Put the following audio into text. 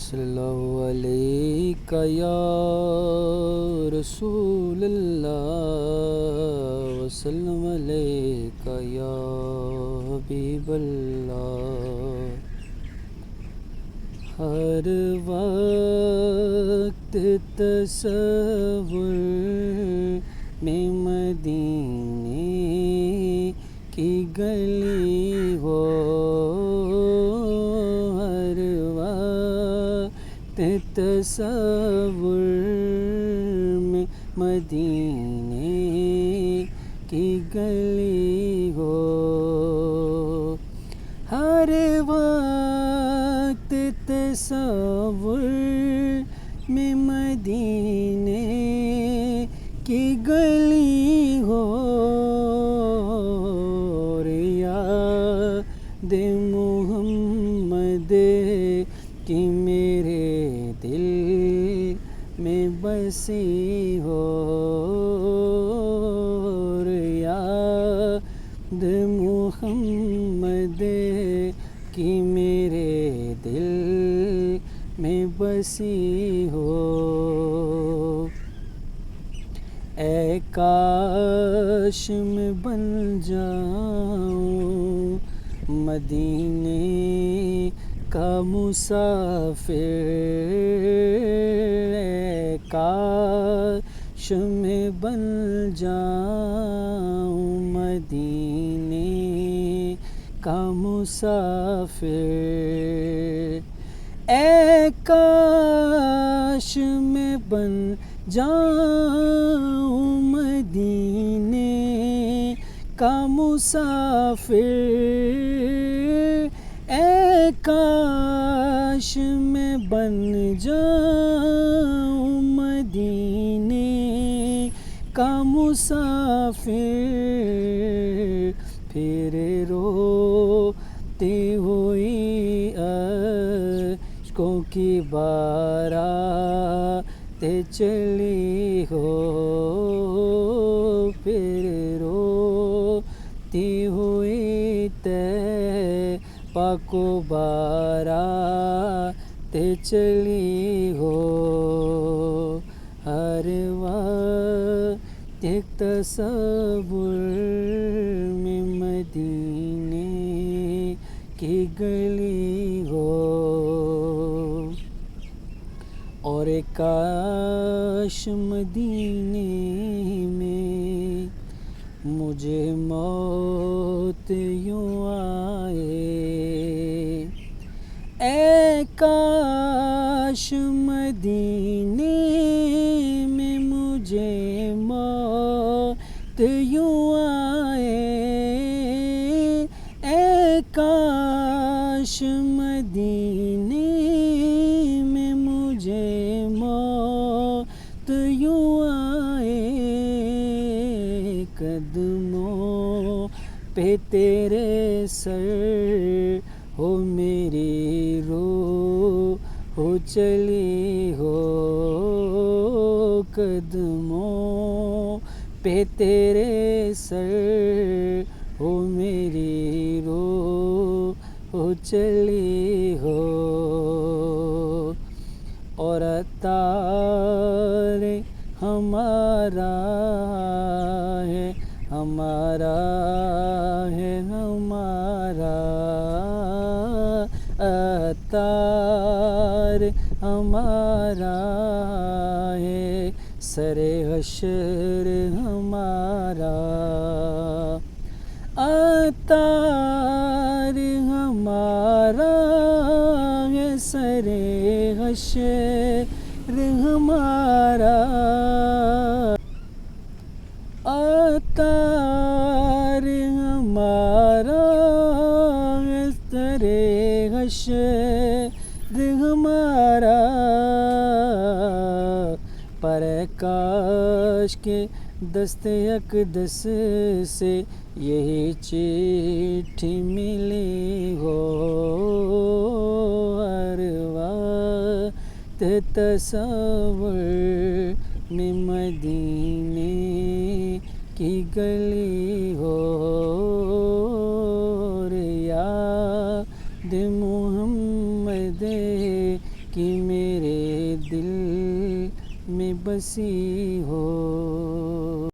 صلی اللہ علیہ یا رسول اللہ وسلم علیہ یا حبیب اللہ۔ ہر وقت تصور میں مدینے کی گلی ہو، ہر وقت تصور میں مدینے کی گلی ہو، ہر وقت تصور میں مدینے کی گلی ہو، یاد محمد کی میرے دل میں بسی ہو، یاد محمد کی میرے دل میں بسی ہو۔ اے کاش میں بن جاؤں مدینے کا مسافر، اے کاش میں بن جاؤں مدینے کا مسافر، اے کاش میں بن جاؤں مدینے کا مسافر، اے کاش میں بن جاؤں مدینے کا مسافر، پھر روتی ہوئی اشکوں کی بارات چلی ہو، پھر روتی ہوئی طیبہ کو بارات چلی ہو، ہر وقت ایک تصور میں مدینے کی گلی ہو، اور کاش مدینے میں مجھے موت یوں آئے، اے کاش مدینے میں مجھے موت یوں آئے، اے کاش مدینے میں مجھے موت یوں آئے، قدموں پہ تیرے سر ہو میری روح ہو چلی ہو، قدموں پہ تیرے سر ہو میری روح ہو چلی ہو، اور عطار ہمارا ہے، ہمارا ہے، ہمارا عطار ہمارا ہے، سر حشر ہمارا، عطار ہمارا ہے، سر حشر ہمارا، عطار ہمارا ہے، سر حشر ہمارا، پر کاش کے دست اقدس سے یہی چٹھی ملی ہو، ہر وقت تصور میں مدینے کی گلی ہو، یاد محمد کہ میرے دل میں بسی ہو.